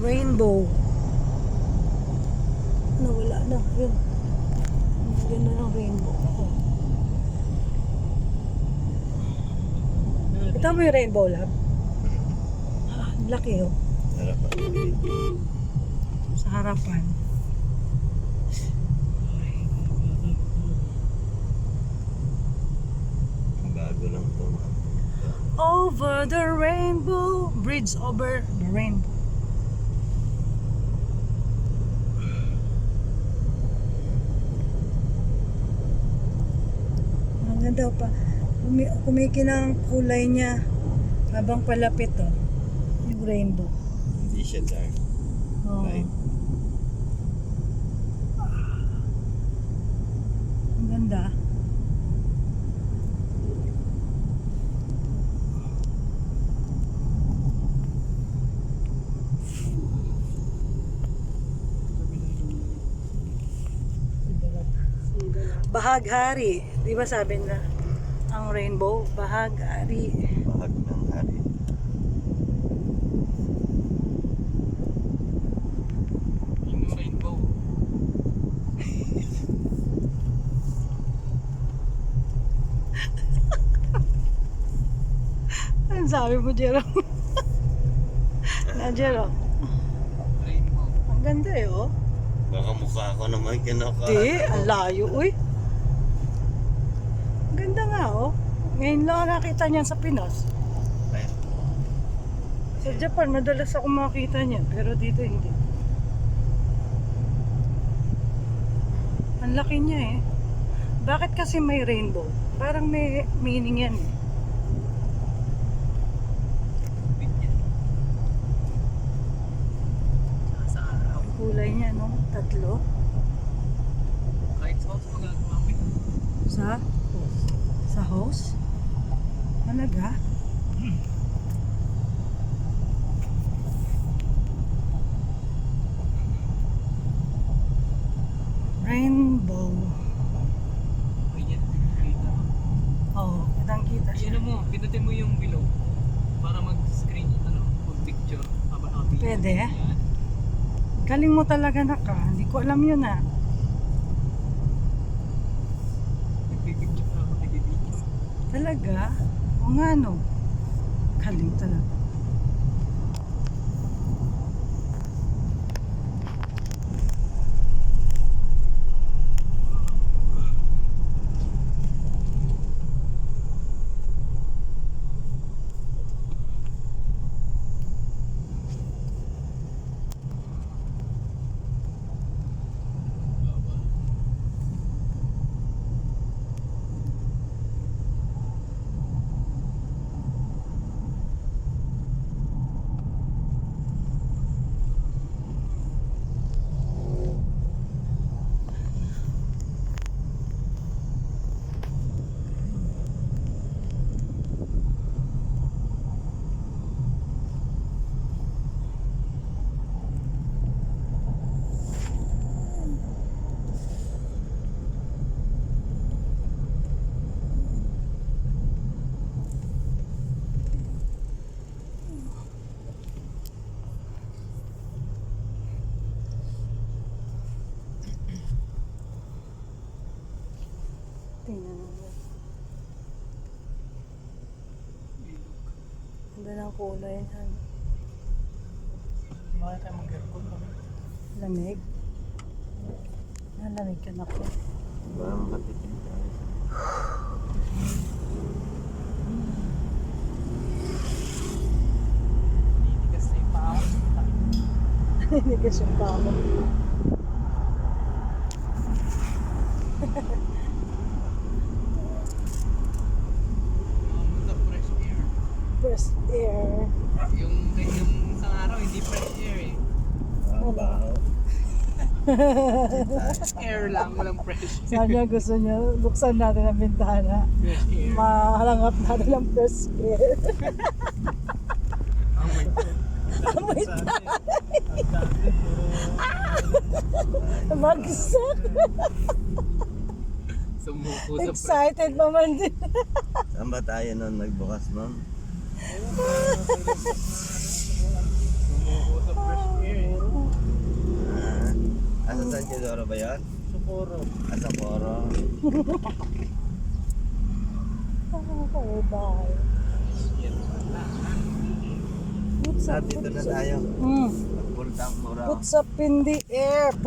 Rainbow. Nawala na. Yun. Ganda ng rainbow. Ito mo yung rainbow lab? Laki oh. Harapan. Sa harapan. Bago lang ito. Over the rainbow. Bridge over the rainbow. Ang ganda pa. Kumikinang kulay niya habang palapit oh. Yung rainbow. Hindi siya dark. Oh. Right. Ang ganda. Bahaghari. Di ba sabi na ang rainbow, bahaghari. Bahag ng hari. Yung rainbow. Ano sabi mo, Jerome? Na, Jerome? Rainbow. Ang ganda eh, oh. Baka mukha ko naman kinaka. Di, ang layo, uy. Ang ganda nga, oh. Ngayon lang ako nakita niyan sa Pinas. Ay, Sa Japan, madalas ako makita niyan, pero dito hindi. Ang laki niya eh. Bakit kasi may rainbow? Parang may meaning yan eh. Bigyan. Sa araw. Ang kulay niya, no? Tatlo. Kahit sa house magagawa mo. Sa house? Talaga? Rainbow. Ayan, kita mo. Oh, kitang kita siya. Ano mo, pinutin mo yung below para mag-screen, mag-picture. Pwede? Yan. Galing mo talaga na ka. Hindi ko alam yun ah. Nagpipicture na ako, nagbibideo. Talaga? O nga no. Galing talaga. Tingnan natin. Ganda ng kulay yan. Bakit tayo mag-aircon kami? Lamig. Lamig ka na po. baka makatikim tayo. Ninigas na yung paa. Hindi ka siya pa ako. The fresh air. Fresh air. Yung isang araw, hindi fresh air eh. Ang baho. Air lang, walang fresh air. Sabi niya gusto niya buksan natin ang bintana. Fresh air. Mahalangap natin ang fresh air. Oh my God. Amoy tayo. Bagsak. Sumuko sa fresh. Excited pa man din. Saan ba tayo nun nagbukas nun? Sumuko sa fresh air. San Isidoro ba yan? Socorro. Asaporo. Bye. Yan pala. What's Sa up? dito na tayo. Hmm. Pagpuntang Murao. What's up in the air?